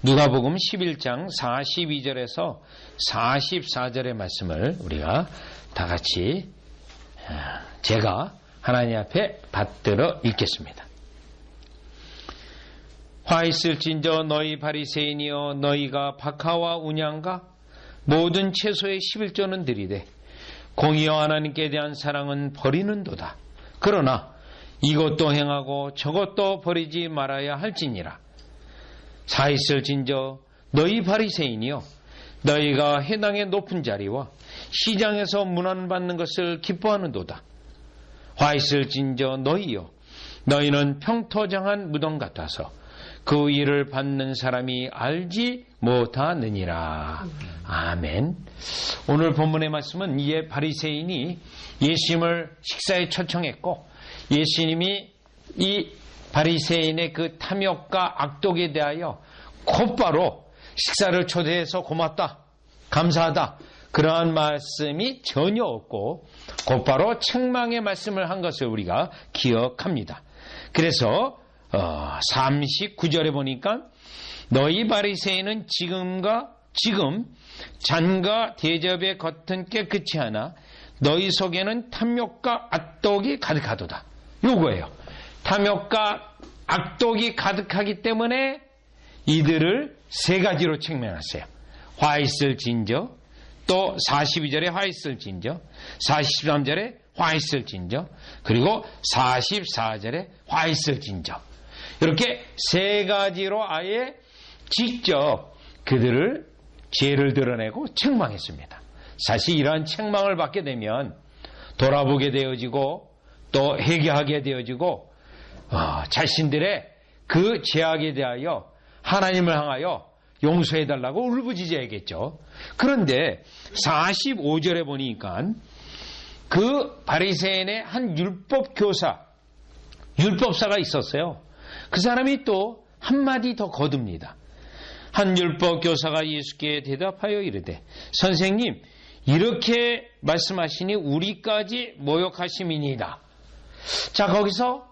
누가복음 11장 42절에서 44절의 말씀을 우리가 다 같이 제가 하나님 앞에 받들어 읽겠습니다. 화 있을진저 너희 바리새인이여 너희가 박하와 운양과 모든 채소의 11조는 드리되 공의와 하나님께 대한 사랑은 버리는도다. 그러나 이것도 행하고 저것도 버리지 말아야 할지니라. 사 있을진저 너희 바리새인이여 너희가 회당의 높은 자리와 시장에서 문안받는 것을 기뻐하는도다. 화 있을진저 너희여 너희는 평토장한 무덤 같아서 그 일을 받는 사람이 알지 못하느니라. 아멘. 오늘 본문의 말씀은 이에 바리새인이 예수님을 식사에 초청했고 예수님이 이 바리새인의 그 탐욕과 악독에 대하여 곧바로 식사를 초대해서 고맙다, 감사하다 그러한 말씀이 전혀 없고 곧바로 책망의 말씀을 한 것을 우리가 기억합니다. 그래서 39절에 보니까 너희 바리새인은 지금 잔과 대접의 겉은 깨끗이 하나 너희 속에는 탐욕과 악독이 가득하도다. 요거예요. 탐욕과 악독이 가득하기 때문에 이들을 세 가지로 책망했어요. 화 있을진저, 또 42절에 화 있을진저, 43절에 화 있을진저, 그리고 44절에 화 있을진저. 이렇게 세 가지로 아예 직접 그들을 죄를 드러내고 책망했습니다. 사실 이러한 책망을 받게 되면 돌아보게 되어지고 또 회개하게 되어지고 자신들의 그 죄악에 대하여 하나님을 향하여 용서해달라고 울부짖어야겠죠. 그런데 45절에 보니까 그 바리새인의 한 율법사가 있었어요. 그 사람이 또 한마디 더 거둡니다. 한 율법교사가 예수께 대답하여 이르되 선생님 이렇게 말씀하시니 우리까지 모욕하심이니이다. 자, 거기서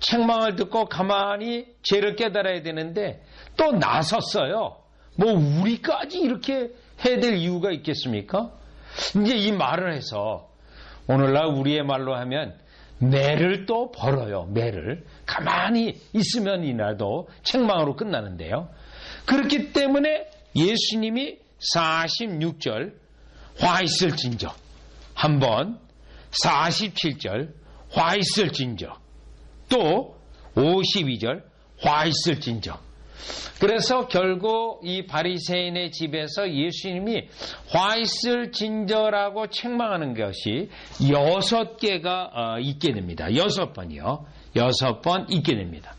책망을 듣고 가만히 죄를 깨달아야 되는데 또 나섰어요. 뭐 우리까지 이렇게 해야 될 이유가 있겠습니까? 이제 이 말을 해서 오늘날 우리의 말로 하면 매를 또 벌어요. 매를 가만히 있으면이라도 책망으로 끝나는데요. 그렇기 때문에 예수님이 46절 화 있을진저 한번 47절 화 있을진저 또 52절 화 있을진저. 그래서 결국 이 바리새인의 집에서 예수님이 화 있을진저라고 책망하는 것이 6개가 있게 됩니다. 6번이요. 6번 있게 됩니다.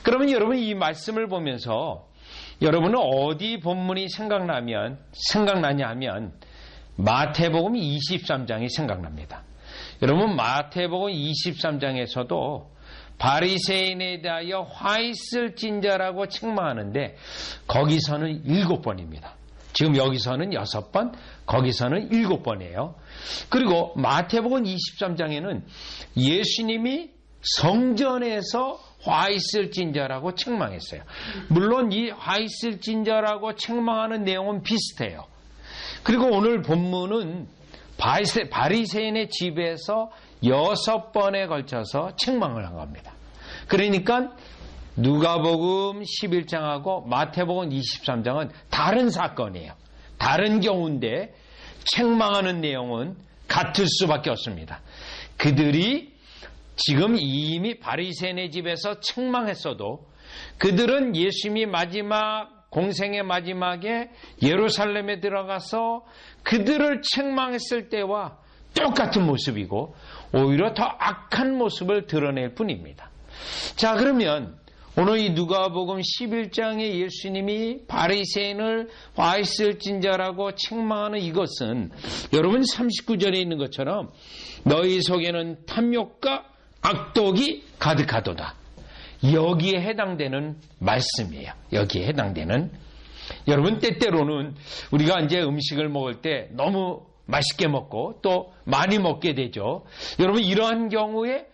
그러면 여러분 이 말씀을 보면서 여러분은 어디 본문이 생각나냐 하면 마태복음 23장이 생각납니다. 여러분 마태복음 23장에서도 바리새인에 대하여 화 있을진저라고 책망하는데 거기서는 7번입니다. 지금 여기서는 6번, 거기서는 7번이에요. 그리고 마태복음 23장에는 예수님이 성전에서 화 있을진저라고 책망했어요. 물론 이 화 있을진저라고 책망하는 내용은 비슷해요. 그리고 오늘 본문은 바리새인의 집에서 6번에 걸쳐서 책망을 한 겁니다. 그러니까 누가복음 11장하고 마태복음 23장은 다른 사건이에요. 다른 경우인데 책망하는 내용은 같을 수밖에 없습니다. 그들이 지금 이미 바리새인의 집에서 책망했어도 그들은 예수님이 공생의 마지막에 예루살렘에 들어가서 그들을 책망했을 때와 똑같은 모습이고 오히려 더 악한 모습을 드러낼 뿐입니다. 자, 그러면 오늘 이 누가복음 11장에 예수님이 바리새인을 화 있을진저라고 책망하는 이것은 여러분 39절에 있는 것처럼 너희 속에는 탐욕과 악독이 가득하도다. 여기에 해당되는 말씀이에요. 여기에 해당되는. 여러분 때때로는 우리가 이제 음식을 먹을 때 너무 맛있게 먹고 또 많이 먹게 되죠. 여러분 이러한 경우에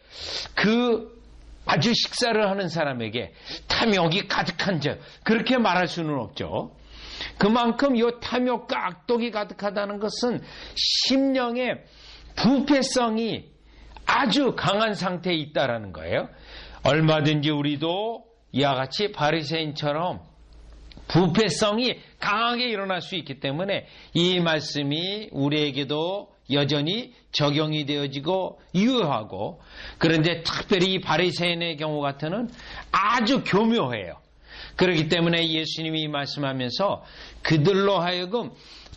그 아주 식사를 하는 사람에게 탐욕이 가득한 자, 그렇게 말할 수는 없죠. 그만큼 이 탐욕과 악독이 가득하다는 것은 심령의 부패성이 아주 강한 상태에 있다라는 거예요. 얼마든지 우리도 이와 같이 바리새인처럼 부패성이 강하게 일어날 수 있기 때문에 이 말씀이 우리에게도 여전히 적용이 되어지고 유효하고, 그런데 특별히 이 바리새인의 경우 같으면 아주 교묘해요. 그렇기 때문에 예수님이 말씀하면서 그들로 하여금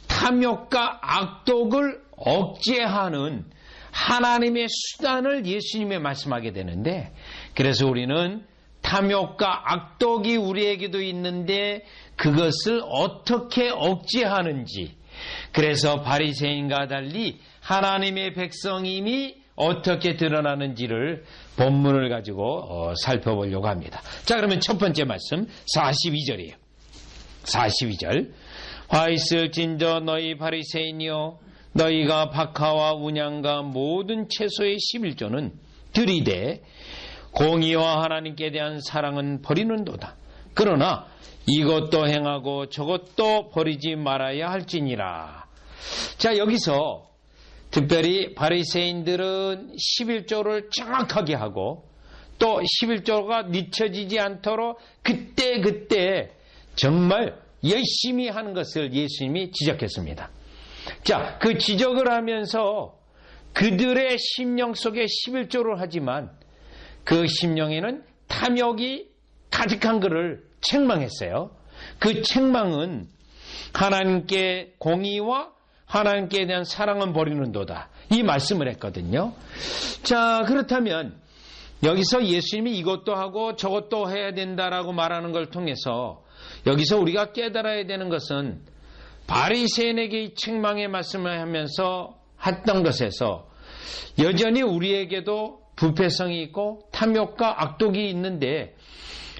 탐욕과 악독을 억제하는 하나님의 수단을 예수님이 말씀하게 되는데, 그래서 우리는 탐욕과 악독이 우리에게도 있는데 그것을 어떻게 억제하는지, 그래서 바리새인과 달리 하나님의 백성임이 어떻게 드러나는지를 본문을 가지고 살펴보려고 합니다. 자, 그러면 첫 번째 말씀 42절이에요. 42절. 화 있을진저 너희 바리새인이여, 너희가 박하와 운양과 모든 채소의 11조는 들이되 공의와 하나님께 대한 사랑은 버리는도다. 그러나 이것도 행하고 저것도 버리지 말아야 할지니라. 자, 여기서 특별히 바리새인들은 11조를 정확하게 하고 또 11조가 늦춰지지 않도록 그때 정말 열심히 하는 것을 예수님이 지적했습니다. 자, 그 지적을 하면서 그들의 심령 속에 11조를 하지만 그 심령에는 탐욕이 가득한 것을 책망했어요. 그 책망은 하나님께 공의와 하나님께 대한 사랑은 버리는도다, 이 말씀을 했거든요. 자, 그렇다면 여기서 예수님이 이것도 하고 저것도 해야 된다라고 말하는 걸 통해서 여기서 우리가 깨달아야 되는 것은 바리새인에게 이 책망의 말씀을 하면서 했던 것에서 여전히 우리에게도 부패성이 있고 탐욕과 악독이 있는데,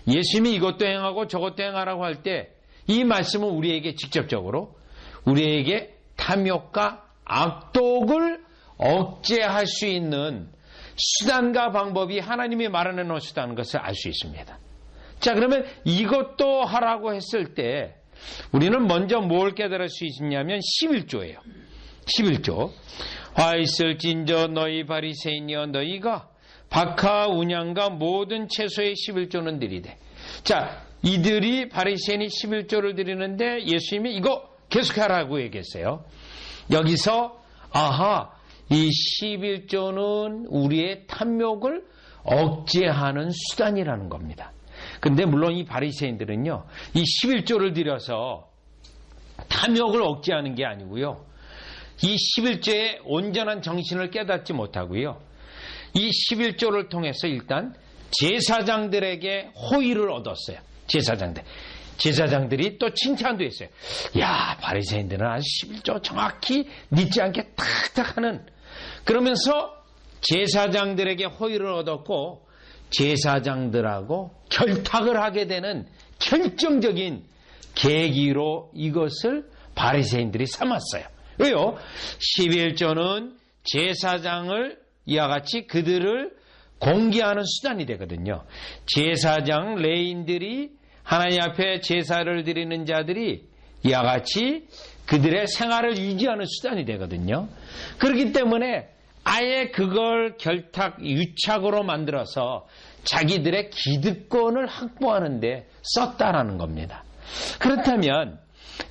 예수님이 이것도 행하고 저것도 행하라고 할 때 이 말씀은 우리에게 직접적으로 우리에게 탐욕과 악독을 억제할 수 있는 수단과 방법이 하나님이 마련해 놓으셨다는 것을 알 수 있습니다. 자, 그러면 이것도 하라고 했을 때 우리는 먼저 뭘 깨달을 수 있냐면 11조예요. 11조. 화 있을진저 너희 바리새인이여, 너희가 박하 운양과 모든 채소의 11조는 드리되. 자, 이들이 바리새인이 11조를 드리는데 예수님이 이거 계속하라고 얘기했어요. 여기서 아하, 이 11조는 우리의 탐욕을 억제하는 수단이라는 겁니다. 근데 물론 이 바리새인들은요, 이 11조를 들여서 탐욕을 억제하는 게 아니고요, 이 11조의 온전한 정신을 깨닫지 못하고요, 이 11조를 통해서 일단 제사장들에게 호의를 얻었어요. 제사장들이 또 칭찬도 했어요. 야, 바리새인들은 아주 11조 정확히 늦지 않게 탁탁 하는, 그러면서 제사장들에게 호의를 얻었고 제사장들하고 결탁을 하게 되는 결정적인 계기로 이것을 바리새인들이 삼았어요. 왜요? 11조는 제사장을 이와 같이 그들을 공개하는 수단이 되거든요. 제사장 레인들이 하나님 앞에 제사를 드리는 자들이 이와 같이 그들의 생활을 유지하는 수단이 되거든요. 그렇기 때문에 아예 그걸 결탁, 유착으로 만들어서 자기들의 기득권을 확보하는 데 썼다라는 겁니다. 그렇다면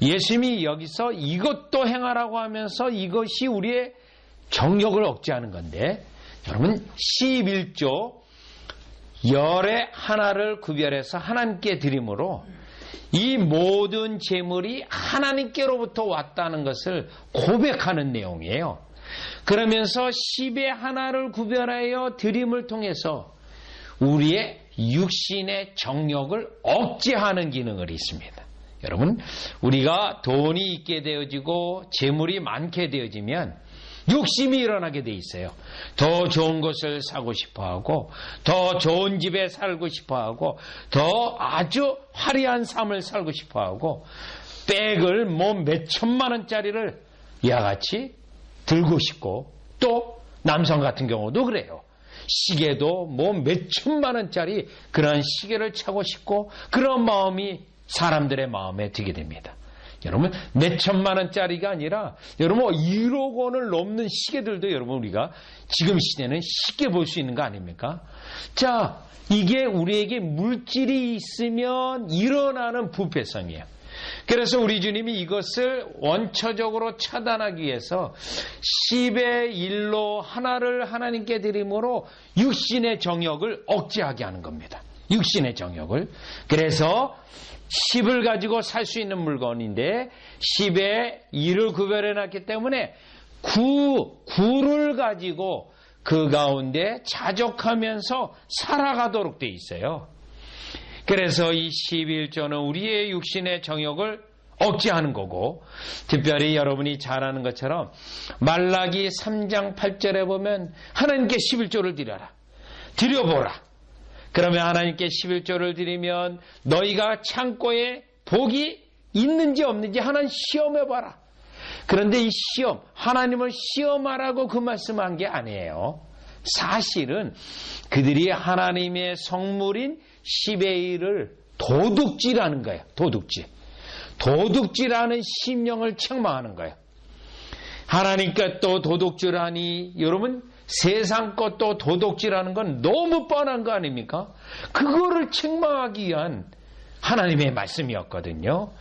예수님이 여기서 이것도 행하라고 하면서 이것이 우리의 정욕을 억제하는 건데, 여러분 11조 열의 하나를 구별해서 하나님께 드림으로 이 모든 재물이 하나님께로부터 왔다는 것을 고백하는 내용이에요. 그러면서 10의 하나를 구별하여 드림을 통해서 우리의 육신의 정욕을 억제하는 기능을 있습니다. 여러분, 우리가 돈이 있게 되어지고 재물이 많게 되어지면 욕심이 일어나게 돼 있어요. 더 좋은 것을 사고 싶어하고, 더 좋은 집에 살고 싶어하고, 더 아주 화려한 삶을 살고 싶어하고, 백을 몇 천만 원짜리를 이와 같이 들고 싶고, 또 남성 같은 경우도 그래요. 시계도 뭐 몇천만 원짜리 그런 시계를 차고 싶고 그런 마음이 사람들의 마음에 들게 됩니다. 여러분 몇천만 원짜리가 아니라 여러분 1억 원을 넘는 시계들도 여러분 우리가 지금 시대는 쉽게 볼 수 있는 거 아닙니까? 자, 이게 우리에게 물질이 있으면 일어나는 부패성이에요. 그래서 우리 주님이 이것을 원초적으로 차단하기 위해서 10의 1로 하나를 하나님께 드림으로 육신의 정욕을 억제하게 하는 겁니다. 육신의 정욕을. 그래서 10을 가지고 살 수 있는 물건인데 10에 2를 구별해 놨기 때문에 9를 가지고 그 가운데 자족하면서 살아가도록 돼 있어요. 그래서 이 11조는 우리의 육신의 정욕을 억제하는 거고, 특별히 여러분이 잘 아는 것처럼 말라기 3장 8절에 보면 하나님께 11조를 드려라. 드려보라. 그러면 하나님께 11조를 드리면 너희가 창고에 복이 있는지 없는지 하나님 시험해봐라. 그런데 이 시험, 하나님을 시험하라고 그 말씀한 게 아니에요. 사실은 그들이 하나님의 성물인 10의 1을 도둑질하는 거예요. 도둑질하는 심령을 책망하는 거예요. 하나님 것도 도둑질하니 여러분 세상 것도 도둑질하는 건 너무 뻔한 거 아닙니까? 그거를 책망하기 위한 하나님의 말씀이었거든요.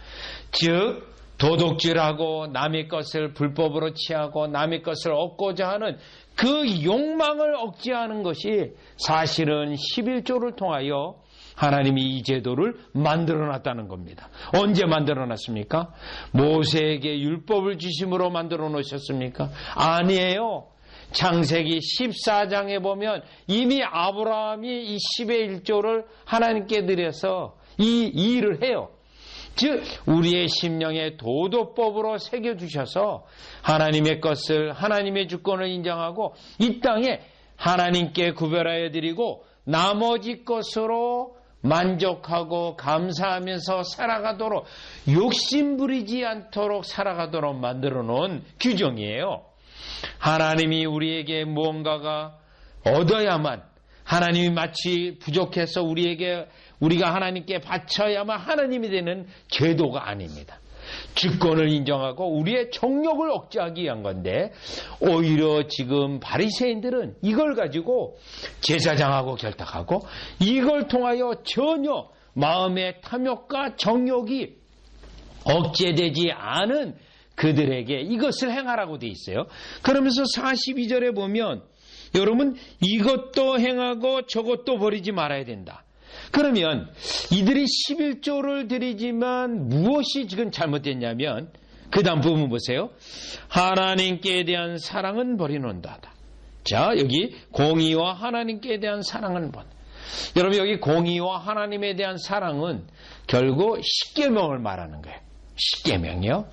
즉 도둑질하고 남의 것을 불법으로 취하고 남의 것을 얻고자 하는 그 욕망을 억제하는 것이 사실은 11조를 통하여 하나님이 이 제도를 만들어놨다는 겁니다. 언제 만들어놨습니까? 모세에게 율법을 주심으로 만들어 놓으셨습니까? 아니에요. 창세기 14장에 보면 이미 아브라함이 이 10의 1조를 하나님께 드려서 이 일을 해요. 즉 우리의 심령에 도덕법으로 새겨주셔서 하나님의 것을 하나님의 주권을 인정하고 이 땅에 하나님께 구별하여 드리고 나머지 것으로 만족하고 감사하면서 살아가도록 욕심부리지 않도록 살아가도록 만들어 놓은 규정이에요. 하나님이 우리에게 무언가가 얻어야만 하나님이 마치 부족해서 우리가 하나님께 바쳐야만 하나님이 되는 제도가 아닙니다. 주권을 인정하고 우리의 정욕을 억제하기 위한 건데 오히려 지금 바리새인들은 이걸 가지고 제사장하고 결탁하고 이걸 통하여 전혀 마음의 탐욕과 정욕이 억제되지 않은 그들에게 이것을 행하라고 돼 있어요. 그러면서 42절에 보면 여러분 이것도 행하고 저것도 버리지 말아야 된다. 그러면 이들이 11조를 드리지만 무엇이 지금 잘못됐냐면 그 다음 부분 보세요. 하나님께 대한 사랑은 버리는다. 자, 여기 공의와 하나님께 대한 사랑은 번. 여러분 여기 공의와 하나님에 대한 사랑은 결국 10계명을 말하는 거예요. 10계명이요.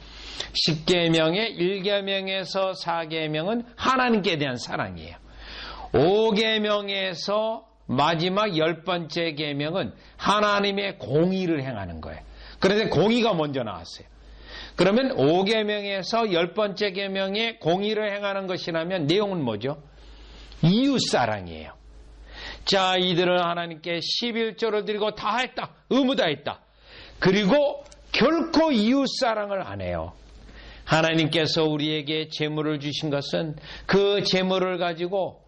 10계명의 1계명에서 4계명은 하나님께 대한 사랑이에요. 5계명에서 마지막 10번째 계명은 하나님의 공의를 행하는 거예요. 그런데 공의가 먼저 나왔어요. 그러면 5계명에서 10번째 계명에 공의를 행하는 것이라면 내용은 뭐죠? 이웃사랑이에요. 자, 이들은 하나님께 11조를 드리고 다 했다. 의무 다 했다. 그리고 결코 이웃사랑을 안 해요. 하나님께서 우리에게 재물을 주신 것은 그 재물을 가지고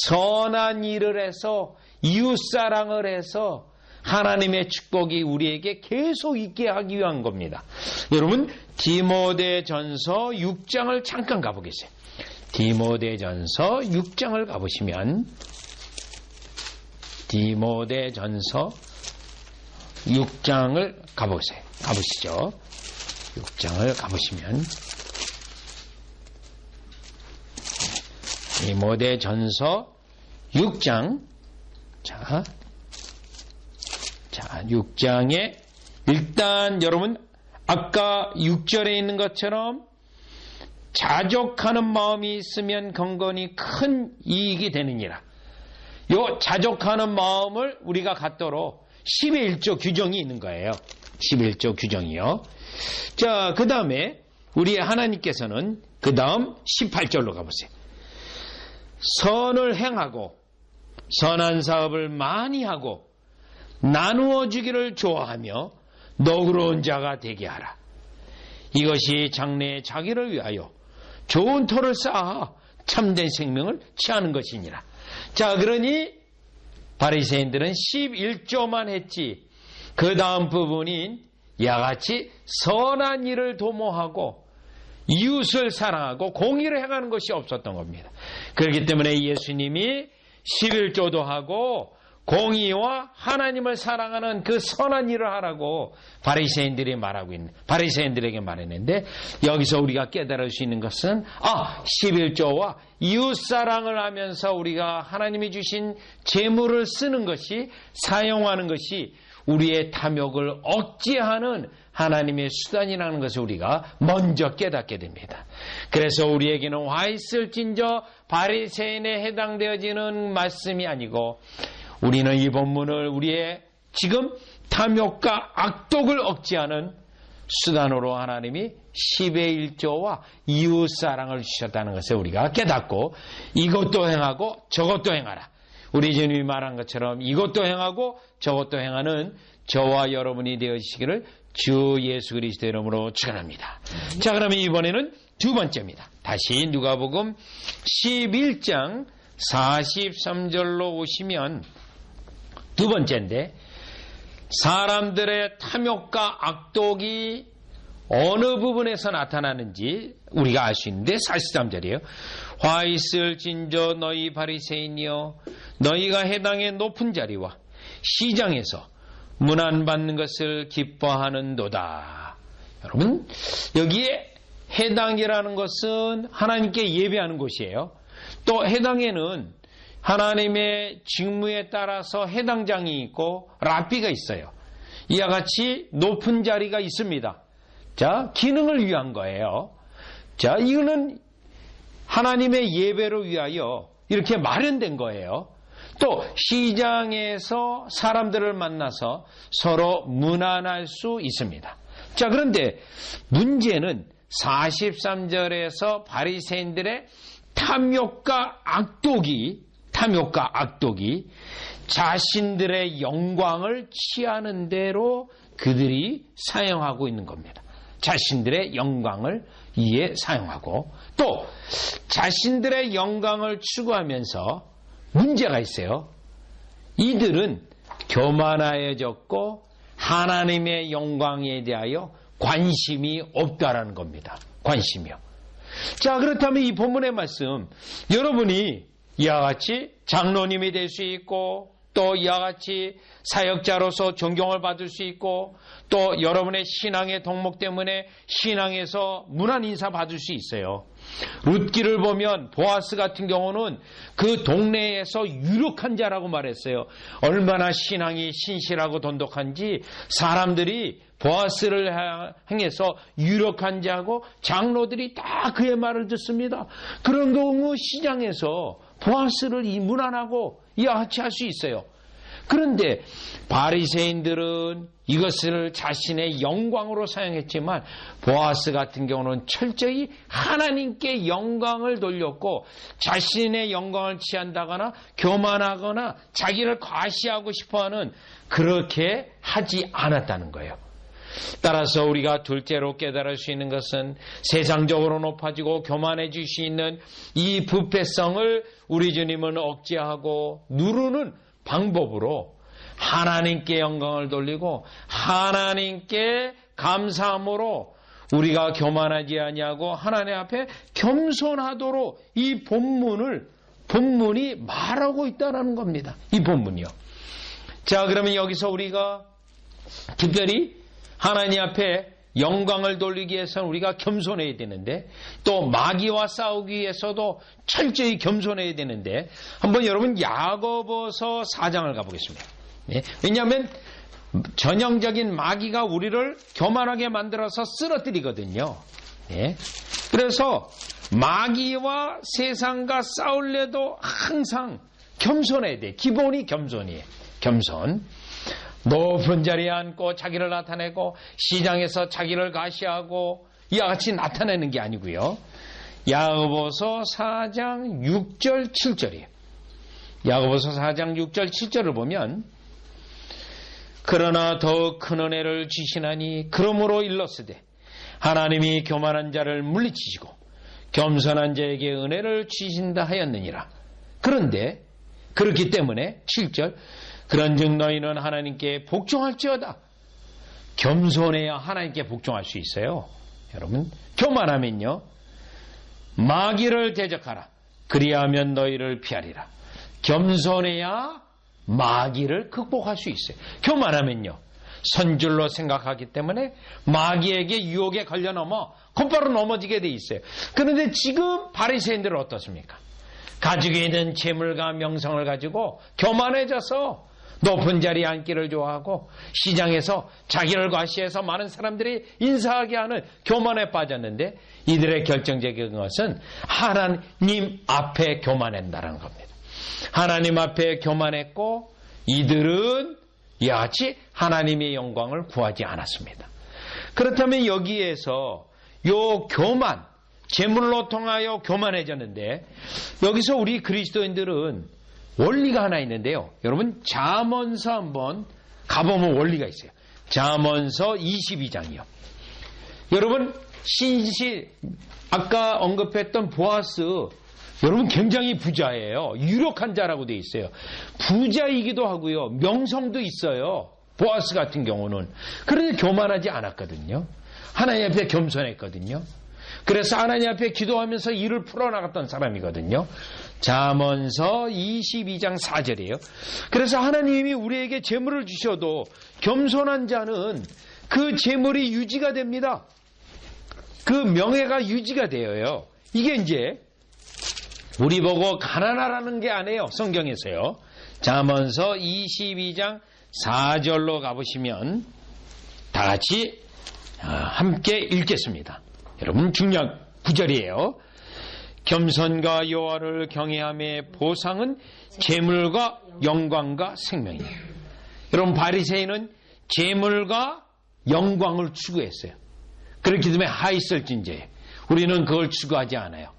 선한 일을 해서 이웃사랑을 해서 하나님의 축복이 우리에게 계속 있게 하기 위한 겁니다. 여러분 디모데전서 6장을 잠깐 가보겠어요. 디모데전서 6장을 가보시면 디모데전서 6장을 가보시죠. 6장을 가보시면 디모데전서 6장 자 6장에 일단 여러분 아까 6절에 있는 것처럼 자족하는 마음이 있으면 건건히 큰 이익이 되느니라. 요 자족하는 마음을 우리가 갖도록 11조 규정이 있는 거예요. 11조 규정이요. 자, 그 다음에 우리 하나님께서는 그 다음 18절로 가보세요. 선을 행하고 선한 사업을 많이 하고 나누어 주기를 좋아하며 너그러운 자가 되게 하라. 이것이 장래에 자기를 위하여 좋은 터를 쌓아 참된 생명을 취하는 것이니라. 자, 그러니 바리새인들은 11조만 했지 그 다음 부분인 이와 같이 선한 일을 도모하고 이웃을 사랑하고 공의를 행하는 것이 없었던 겁니다. 그렇기 때문에 예수님이 11조도 하고 공의와 하나님을 사랑하는 그 선한 일을 하라고 바리새인들에게 말했는데, 여기서 우리가 깨달을 수 있는 것은 11조와 이웃 사랑을 하면서 우리가 하나님이 주신 재물을 쓰는 것이, 사용하는 것이 우리의 탐욕을 억제하는 하나님의 수단이라는 것을 우리가 먼저 깨닫게 됩니다. 그래서 우리에게는 와 있을진저 바리새인에 해당되어지는 말씀이 아니고, 우리는 이 본문을 우리의 지금 탐욕과 악독을 억제하는 수단으로 하나님이 10의 1조와 이웃사랑을 주셨다는 것을 우리가 깨닫고, 이것도 행하고 저것도 행하라. 우리 주님이 말한 것처럼 이것도 행하고 저것도 행하는 저와 여러분이 되어지시기를 주 예수 그리스도 이름으로 축원합니다. 자, 그러면 이번에는 두 번째입니다. 다시 누가복음 11장 43절로 오시면 두 번째인데, 사람들의 탐욕과 악독이 어느 부분에서 나타나는지 우리가 알 수 있는데 43절이에요. 화 있을진저 너희 바리새인이여, 너희가 해당의 높은 자리와 시장에서 문안받는 것을 기뻐하는도다. 여러분, 여기에 해당이라는 것은 하나님께 예배하는 곳이에요. 또 해당에는 하나님의 직무에 따라서 해당장이 있고 랍비가 있어요. 이와 같이 높은 자리가 있습니다. 자, 기능을 위한 거예요. 자, 이거는 하나님의 예배를 위하여 이렇게 마련된 거예요. 또 시장에서 사람들을 만나서 서로 문안할 수 있습니다. 자, 그런데 문제는 43절에서 바리새인들의 탐욕과 악독이 자신들의 영광을 취하는 대로 그들이 사용하고 있는 겁니다. 자신들의 영광을 이에 사용하고, 또 자신들의 영광을 추구하면서 문제가 있어요. 이들은 교만하여졌고 하나님의 영광에 대하여 관심이 없다라는 겁니다. 관심이요. 자, 그렇다면 이 본문의 말씀, 여러분이 이와 같이 장로님이 될 수 있고, 또 이와 같이 사역자로서 존경을 받을 수 있고, 또 여러분의 신앙의 덕목 때문에 신앙에서 문안 인사 받을 수 있어요. 룻기를 보면 보아스 같은 경우는 그 동네에서 유력한 자라고 말했어요. 얼마나 신앙이 신실하고 돈독한지 사람들이 보아스를 향해서 유력한 자고 장로들이 다 그의 말을 듣습니다. 그런 경우 시장에서 보아스를 문안하고 이와 같이 할 수 있어요. 그런데 바리새인들은 이것을 자신의 영광으로 사용했지만, 보아스 같은 경우는 철저히 하나님께 영광을 돌렸고 자신의 영광을 취한다거나 교만하거나 자기를 과시하고 싶어하는, 그렇게 하지 않았다는 거예요. 따라서 우리가 둘째로 깨달을 수 있는 것은 세상적으로 높아지고 교만해질 수 있는 이 부패성을 우리 주님은 억제하고 누르는 방법으로 하나님께 영광을 돌리고 하나님께 감사함으로 우리가 교만하지 아니하고 하나님 앞에 겸손하도록 이 본문이 말하고 있다는 겁니다. 이 본문이요. 자, 그러면 여기서 우리가 특별히 하나님 앞에 영광을 돌리기 위해서는 우리가 겸손해야 되는데, 또 마귀와 싸우기 위해서도 철저히 겸손해야 되는데, 한번 여러분 야고보서 4장을 가보겠습니다. 네? 왜냐하면 전형적인 마귀가 우리를 교만하게 만들어서 쓰러뜨리거든요. 네? 그래서 마귀와 세상과 싸울래도 항상 겸손해야 돼. 기본이 겸손이에요. 겸손. 높은 자리에 앉고 자기를 나타내고 시장에서 자기를 가시하고 이와 같이 나타내는 게 아니고요. 야고보서 4장 6절 7절이에요. 야고보서 4장 6절 7절을 보면 그러나 더욱 큰 은혜를 주시나니 그러므로 일렀으되 하나님이 교만한 자를 물리치시고 겸손한 자에게 은혜를 주신다 하였느니라. 그런데 그렇기 때문에 7절 그런즉 너희는 하나님께 복종할지어다. 겸손해야 하나님께 복종할 수 있어요. 여러분, 교만하면요 마귀를 대적하라. 그리하면 너희를 피하리라. 겸손해야 마귀를 극복할 수 있어요. 교만하면요 선줄로 생각하기 때문에 마귀에게 유혹에 걸려 넘어 곧바로 넘어지게 돼 있어요. 그런데 지금 바리새인들은 어떻습니까? 가지고 있는 재물과 명성을 가지고 교만해져서 높은 자리에 앉기를 좋아하고 시장에서 자기를 과시해서 많은 사람들이 인사하게 하는 교만에 빠졌는데 이들의 결정적인 것은 하나님 앞에 교만한다는 겁니다. 하나님 앞에 교만했고 이들은 이같이 하나님의 영광을 구하지 않았습니다. 그렇다면 여기에서 요 교만, 재물로 통하여 교만해졌는데 여기서 우리 그리스도인들은 원리가 하나 있는데요. 여러분 잠언서 한번 가보면 원리가 있어요. 잠언서 22장이요. 여러분 신실 아까 언급했던 보아스 여러분 굉장히 부자예요. 유력한 자라고 돼 있어요. 부자이기도 하고요. 명성도 있어요. 보아스 같은 경우는. 그런데 교만하지 않았거든요. 하나님 앞에 겸손했거든요. 그래서 하나님 앞에 기도하면서 일을 풀어나갔던 사람이거든요. 잠언서 22장 4절이에요. 그래서 하나님이 우리에게 재물을 주셔도 겸손한 자는 그 재물이 유지가 됩니다. 그 명예가 유지가 되어요. 이게 이제 우리 보고 가난하라는 게 아니에요. 성경에서요. 잠언서 22장 4절로 가보시면 다 같이 함께 읽겠습니다. 여러분 중요한 구절이에요. 겸손과 여호와를 경외함의 보상은 재물과 영광과 생명이에요. 여러분 바리새인은 재물과 영광을 추구했어요. 그렇기 때문에 하있을진저예요. 우리는 그걸 추구하지 않아요.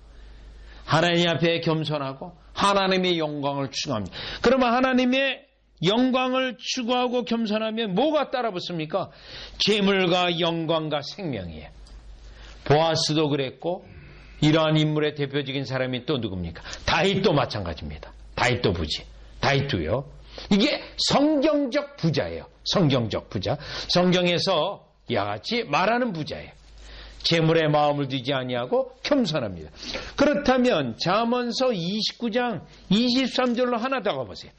하나님 앞에 겸손하고 하나님의 영광을 추구합니다. 그러면 하나님의 영광을 추구하고 겸손하면 뭐가 따라붙습니까? 재물과 영광과 생명이에요. 보아스도 그랬고 이러한 인물의 대표적인 사람이 또 누굽니까? 다윗도 마찬가지입니다. 다윗도 부지. 다윗도요. 이게 성경적 부자예요. 성경적 부자. 성경에서 이와 같이 말하는 부자예요. 재물에 마음을 두지 아니하고 겸손합니다. 그렇다면 잠언서 29장 23절로 하나 더 가보세요.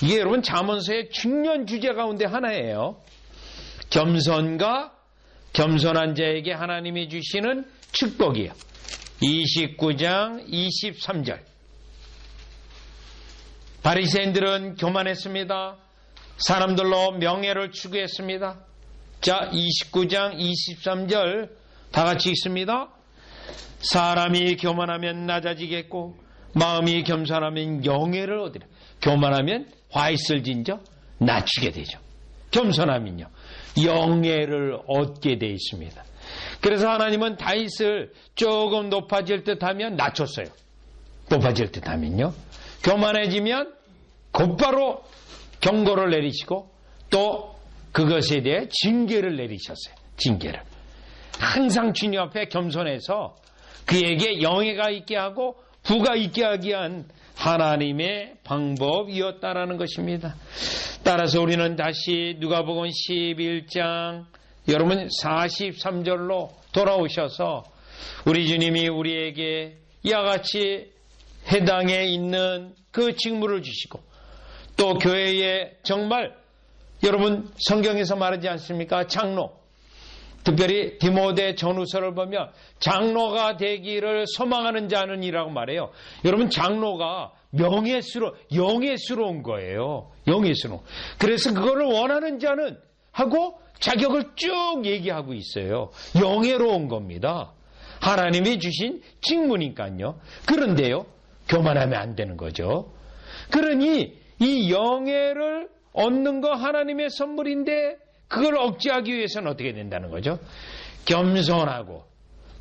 이게 여러분 잠언서의 중요한 주제 가운데 하나예요. 겸손과 겸손한 자에게 하나님이 주시는 축복이에요. 29장 23절. 바리새인들은 교만했습니다. 사람들로 명예를 추구했습니다. 자, 29장 23절 다 같이 읽습니다. 사람이 교만하면 낮아지겠고 마음이 겸손하면 영예를 얻으리라. 교만하면 화 있을진저 낮추게 되죠. 겸손하면요 영예를 얻게 되어 있습니다. 그래서 하나님은 다윗을 조금 높아질 듯하면 낮췄어요. 높아질 듯하면요 교만해지면 곧바로 경고를 내리시고 또 그것에 대해 징계를 내리셨어요. 징계를. 항상 주님 앞에 겸손해서 그에게 영예가 있게 하고 부가 있게 하기 위한 하나님의 방법이었다라는 것입니다. 따라서 우리는 다시 누가복음 11장 여러분 43절로 돌아오셔서 우리 주님이 우리에게 이와 같이 해당에 있는 그 직무를 주시고 또 교회에 정말 여러분 성경에서 말하지 않습니까? 장로. 특별히 디모데 전후서를 보면 장로가 되기를 소망하는 자는 이라고 말해요. 여러분 장로가 영예스러운 거예요. 영예스러운. 그래서 그거를 원하는 자는 하고 자격을 쭉 얘기하고 있어요. 영예로운 겁니다. 하나님이 주신 직무니까요. 그런데요. 교만하면 안 되는 거죠. 그러니 이 영예를 얻는 거 하나님의 선물인데 그걸 억제하기 위해서는 어떻게 된다는 거죠? 겸손하고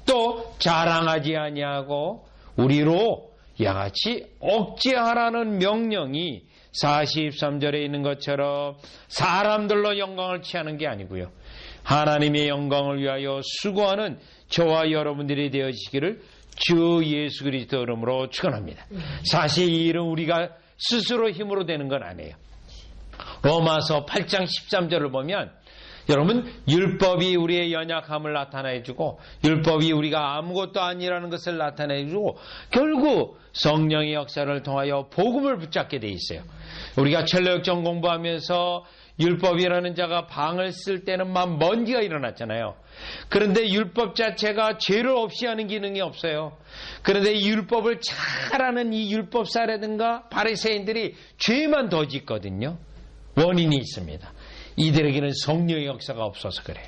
또 자랑하지 아니하고 우리로 이와 같이 억제하라는 명령이 43절에 있는 것처럼 사람들로 영광을 취하는 게 아니고요. 하나님의 영광을 위하여 수고하는 저와 여러분들이 되어지기를 주 예수 그리스도 이름으로 축원합니다. 사실 이 일은 우리가 스스로 힘으로 되는 건 아니에요. 로마서 8장 13절을 보면 여러분, 율법이 우리의 연약함을 나타내주고 율법이 우리가 아무것도 아니라는 것을 나타내주고 결국 성령의 역사를 통하여 복음을 붙잡게 돼 있어요. 우리가 천례역정 공부하면서 율법이라는 자가 방을 쓸 때는 막 먼지가 일어났잖아요. 그런데 율법 자체가 죄를 없이 하는 기능이 없어요. 그런데 이 율법을 잘하는 이 율법사라든가 바리새인들이 죄만 더 짓거든요. 원인이 있습니다. 이들에게는 성령의 역사가 없어서 그래요.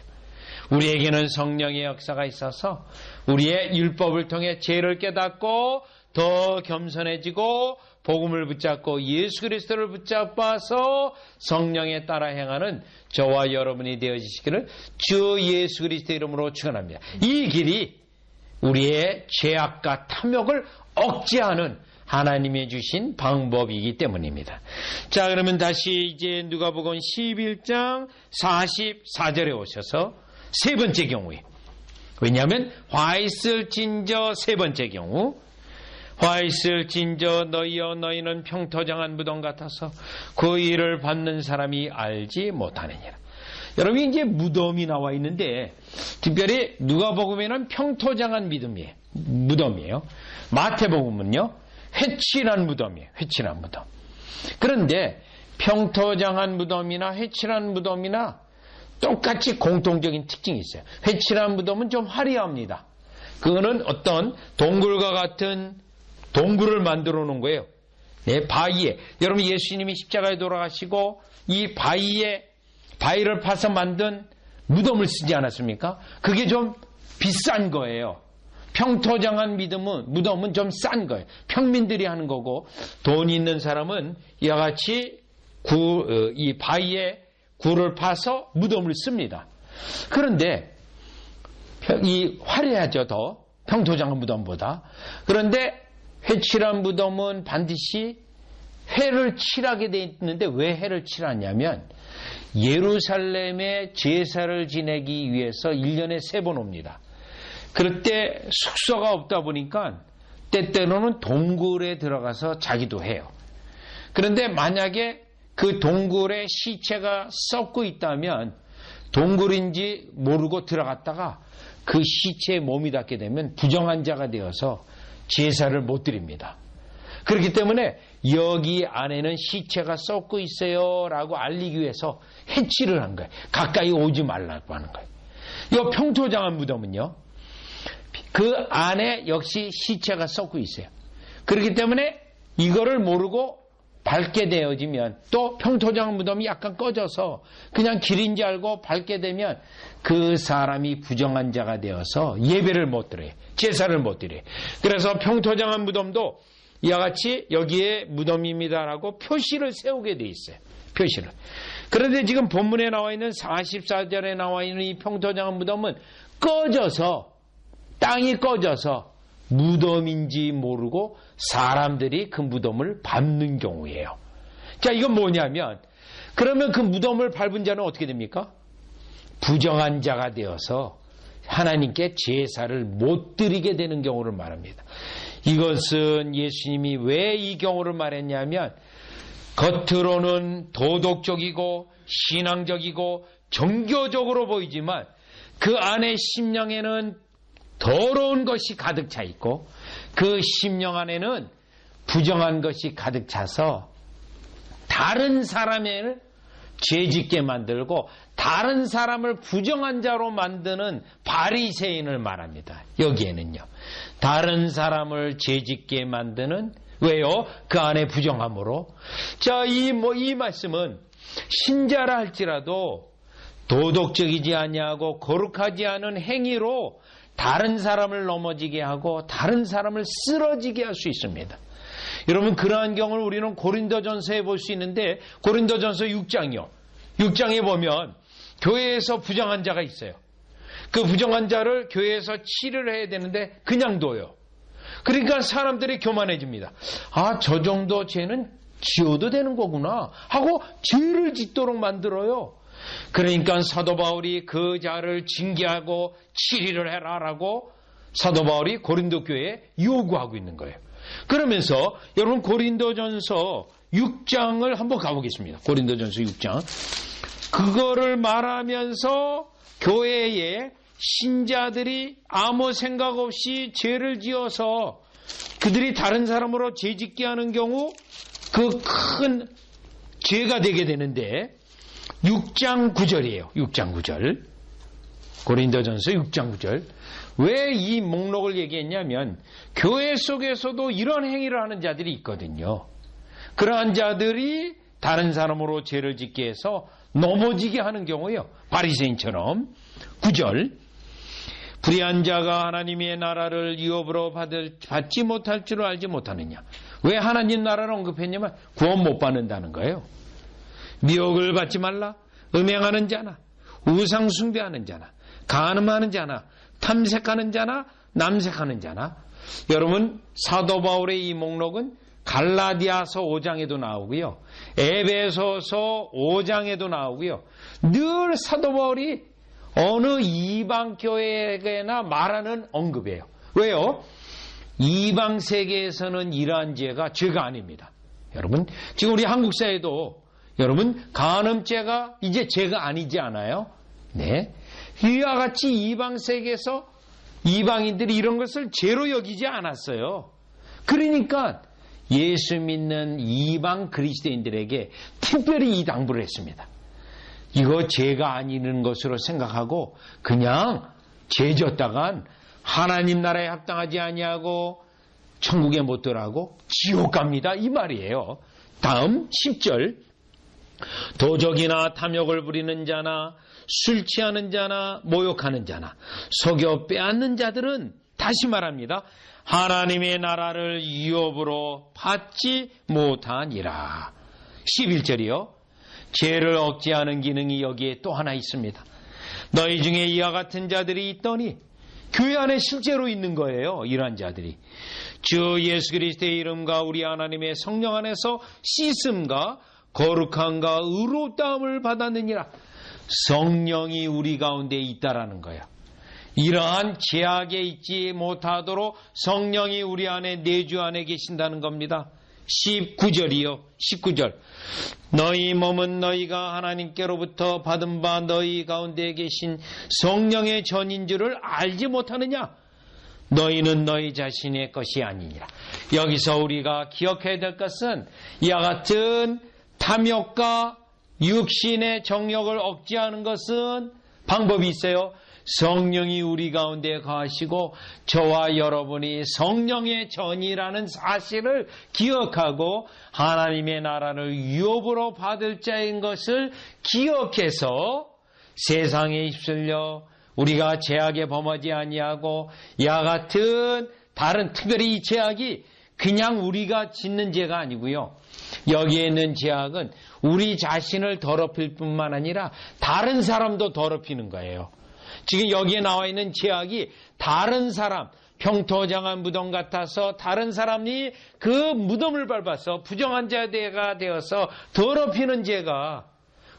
우리에게는 성령의 역사가 있어서 우리의 율법을 통해 죄를 깨닫고 더 겸손해지고 복음을 붙잡고 예수 그리스도를 붙잡아서 성령에 따라 행하는 저와 여러분이 되어지시기를 주 예수 그리스도 이름으로 축원합니다. 이 길이 우리의 죄악과 탐욕을 억제하는 하나님이 주신 방법이기 때문입니다. 자, 그러면 다시 이제 누가복음 11장 44절에 오셔서 세 번째 경우에, 왜냐하면 화 있을 진저 세 번째 경우, 화 있을 진저 너희는 평토장한 무덤 같아서 그 일을 받는 사람이 알지 못하느니라. 여러분, 이제 무덤이 나와 있는데 특별히 누가복음에는 평토장한 무덤이에요. 마태복음은요 회칠한 무덤이에요. 회칠한 무덤. 그런데 평토장한 무덤이나 회칠한 무덤이나 똑같이 공통적인 특징이 있어요. 회칠한 무덤은 좀 화려합니다. 그거는 어떤 동굴과 같은 동굴을 만들어 놓은 거예요. 네, 바위에. 여러분, 예수님이 십자가에 돌아가시고 이 바위를 파서 만든 무덤을 쓰지 않았습니까? 그게 좀 비싼 거예요. 평토장한 무덤은 좀 싼 거예요. 평민들이 하는 거고, 돈 있는 사람은 이와 같이 이 바위에 굴을 파서 무덤을 씁니다. 그런데 이 화려하죠, 더 평토장한 무덤보다. 그런데 회칠한 무덤은 반드시 회를 칠하게 돼 있는데 왜 회를 칠하냐면 예루살렘에 제사를 지내기 위해서 1년에 3번 옵니다. 그럴 때 숙소가 없다 보니까 때때로는 동굴에 들어가서 자기도 해요. 그런데 만약에 그 동굴에 시체가 썩고 있다면 동굴인지 모르고 들어갔다가 그 시체에 몸이 닿게 되면 부정한 자가 되어서 제사를 못 드립니다. 그렇기 때문에 여기 안에는 시체가 썩고 있어요 라고 알리기 위해서 해치를 한 거예요. 가까이 오지 말라고 하는 거예요. 이 평토장한 무덤은요, 그 안에 역시 시체가 썩고 있어요. 그렇기 때문에 이거를 모르고 밟게 되어지면, 또 평토장한 무덤이 약간 꺼져서 그냥 길인지 알고 밟게 되면 그 사람이 부정한 자가 되어서 예배를 못 드려요. 제사를 못 드려요. 그래서 평토장한 무덤도 이와 같이 여기에 무덤입니다라고 표시를 세우게 돼 있어요. 표시를. 그런데 지금 본문에 나와 있는 44절에 나와 있는 이 평토장한 무덤은 꺼져서, 땅이 꺼져서 무덤인지 모르고 사람들이 그 무덤을 밟는 경우예요. 자, 이건 뭐냐면, 그러면 그 무덤을 밟은 자는 어떻게 됩니까? 부정한 자가 되어서 하나님께 제사를 못 드리게 되는 경우를 말합니다. 이것은 예수님이 왜 이 경우를 말했냐면, 겉으로는 도덕적이고 신앙적이고 정교적으로 보이지만 그 안에 심령에는 더러운 것이 가득 차 있고 그 심령 안에는 부정한 것이 가득 차서 다른 사람을 죄짓게 만들고 다른 사람을 부정한 자로 만드는 바리새인을 말합니다. 여기에는요. 다른 사람을 죄짓게 만드는, 왜요? 그 안에 부정함으로. 자, 이 말씀은 신자라 할지라도 도덕적이지 아니하고 거룩하지 않은 행위로 다른 사람을 넘어지게 하고 다른 사람을 쓰러지게 할 수 있습니다. 여러분, 그러한 경우를 우리는 고린도전서에 볼 수 있는데, 고린도전서 6장이요. 6장에 보면 교회에서 부정한 자가 있어요. 그 부정한 자를 교회에서 치료를 해야 되는데 그냥 둬요. 그러니까 사람들이 교만해집니다. 아, 저 정도 죄는 지어도 되는 거구나 하고 죄를 짓도록 만들어요. 그러니까 사도 바울이 그 자를 징계하고 치리를 해라라고 사도 바울이 고린도 교회에 요구하고 있는 거예요. 그러면서 여러분 고린도전서 6장을 한번 가보겠습니다. 고린도전서 6장. 그거를 말하면서 교회에 신자들이 아무 생각 없이 죄를 지어서 그들이 다른 사람으로 죄짓게 하는 경우 그 큰 죄가 되게 되는데 6장 9절이에요. 6장 9절. 고린도전서 6장 9절. 왜 이 목록을 얘기했냐면 교회 속에서도 이런 행위를 하는 자들이 있거든요. 그러한 자들이 다른 사람으로 죄를 짓게 해서 넘어지게 하는 경우요. 바리새인처럼 9절. 불의한 자가 하나님의 나라를 유업으로 받지 못할 줄을 알지 못하느냐. 왜 하나님 나라를 언급했냐면 구원 못 받는다는 거예요. 미혹을 받지 말라. 음행하는 자나 우상 숭배하는 자나 간음하는 자나 탐색하는 자나 남색하는 자나. 여러분 사도 바울의 이 목록은 갈라디아서 5장에도 나오고요. 에베소서 5장에도 나오고요. 늘 사도 바울이 어느 이방 교회에게나 말하는 언급이에요. 왜요? 이방 세계에서는 이러한 죄가 아닙니다. 여러분 지금 우리 한국 사회도 여러분 간음죄가 이제 죄가 아니지 않아요? 네. 이와 같이 이방 세계에서 이방인들이 이런 것을 죄로 여기지 않았어요. 그러니까 예수 믿는 이방 그리스도인들에게 특별히 이 당부를 했습니다. 이거 죄가 아니는 것으로 생각하고 그냥 죄 졌다간 하나님 나라에 합당하지 아니하고 천국에 못 들어가고 지옥 갑니다. 이 말이에요. 다음 10절. 도적이나 탐욕을 부리는 자나 술 취하는 자나 모욕하는 자나 속여 빼앗는 자들은 다시 말합니다. 하나님의 나라를 유업으로 받지 못하니라. 11절이요. 죄를 억제하는 기능이 여기에 또 하나 있습니다. 너희 중에 이와 같은 자들이 있더니 교회 안에 실제로 있는 거예요. 이러한 자들이. 주 예수 그리스도의 이름과 우리 하나님의 성령 안에서 씻음과 거룩함과 의롭다함을 받았느니라. 성령이 우리 가운데 있다라는 거예요. 이러한 죄악에 있지 못하도록 성령이 우리 안에 내주 안에 계신다는 겁니다. 19절이요. 19절. 너희 몸은 너희가 하나님께로부터 받은 바 너희 가운데 계신 성령의 전인 줄을 알지 못하느냐? 너희는 너희 자신의 것이 아니니라. 여기서 우리가 기억해야 될 것은 이와 같은 탐욕과 육신의 정욕을 억제하는 것은 방법이 있어요. 성령이 우리 가운데 거하시고 저와 여러분이 성령의 전이라는 사실을 기억하고 하나님의 나라를 유업으로 받을 자인 것을 기억해서 세상에 휩쓸려 우리가 죄악에 범하지 아니하고 이와 같은 다른 특별히 이 죄악이 그냥 우리가 짓는 죄가 아니고요. 여기에 있는 죄악은 우리 자신을 더럽힐 뿐만 아니라 다른 사람도 더럽히는 거예요. 지금 여기에 나와 있는 죄악이 다른 사람, 평토장한 무덤 같아서 다른 사람이 그 무덤을 밟아서 부정한 자가 되어서 더럽히는 죄가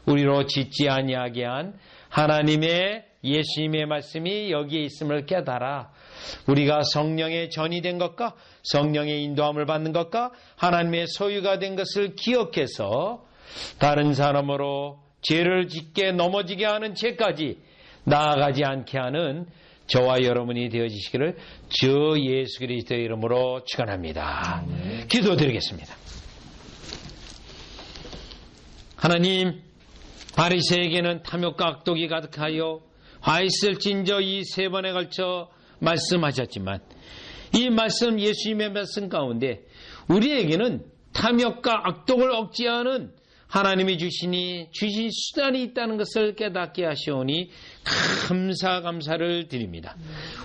우리로 짓지 아니하게 한 하나님의 예수님의 말씀이 여기에 있음을 깨달아 우리가 성령의 전이 된 것과 성령의 인도함을 받는 것과 하나님의 소유가 된 것을 기억해서 다른 사람으로 죄를 짓게 넘어지게 하는 죄까지 나아가지 않게 하는 저와 여러분이 되어지시기를 주 예수 그리스도의 이름으로 축원합니다. 기도드리겠습니다. 하나님, 바리새에게는 탐욕과 악독이 가득하여 화 있을진저 이 세 번에 걸쳐 말씀하셨지만 이 말씀 예수님의 말씀 가운데 우리에게는 탐욕과 악독을 억제하는 하나님이 주신 수단이 있다는 것을 깨닫게 하시오니 감사를 드립니다.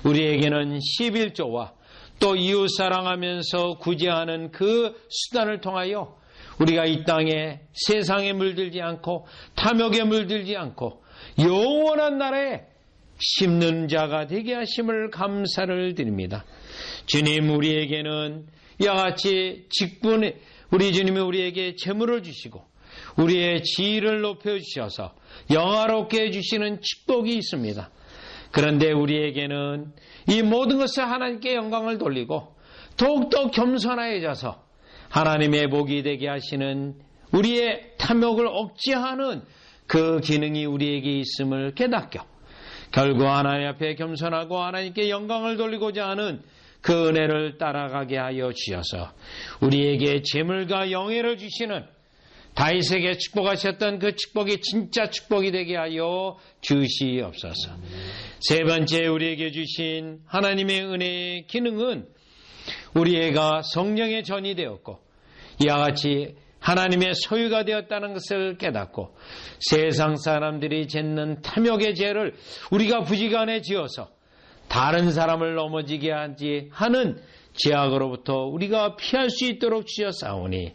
우리에게는 11조와 또 이웃 사랑하면서 구제하는 그 수단을 통하여 우리가 이 땅에 세상에 물들지 않고 탐욕에 물들지 않고 영원한 나라에 심는 자가 되게 하심을 감사를 드립니다. 주님, 우리에게는 이와 같이 우리 주님이 우리에게 재물을 주시고 우리의 지위를 높여주셔서 영화롭게 해주시는 축복이 있습니다. 그런데 우리에게는 이 모든 것을 하나님께 영광을 돌리고 더욱더 겸손해져서 하나님의 복이 되게 하시는 우리의 탐욕을 억제하는 그 기능이 우리에게 있음을 깨닫고 결국 하나님 앞에 겸손하고 하나님께 영광을 돌리고자 하는 그 은혜를 따라가게 하여 주셔서 우리에게 재물과 영예를 주시는 다윗에게 축복하셨던 그 축복이 진짜 축복이 되게 하여 주시옵소서. 세 번째, 우리에게 주신 하나님의 은혜의 기능은 우리가 성령의 전이 되었고 이와 같이 하나님의 소유가 되었다는 것을 깨닫고 세상 사람들이 짓는 탐욕의 죄를 우리가 부지간에 지어서 다른 사람을 넘어지게 하지 하는 죄악으로부터 우리가 피할 수 있도록 주셨사오니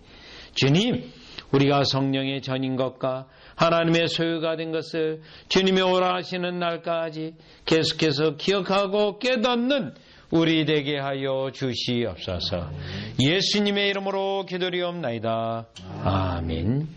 주님, 우리가 성령의 전인 것과 하나님의 소유가 된 것을 주님이 오라 하시는 날까지 계속해서 기억하고 깨닫는 우리 되게 하여 주시옵소서. 예수님의 이름으로 기도리옵나이다. 아멘.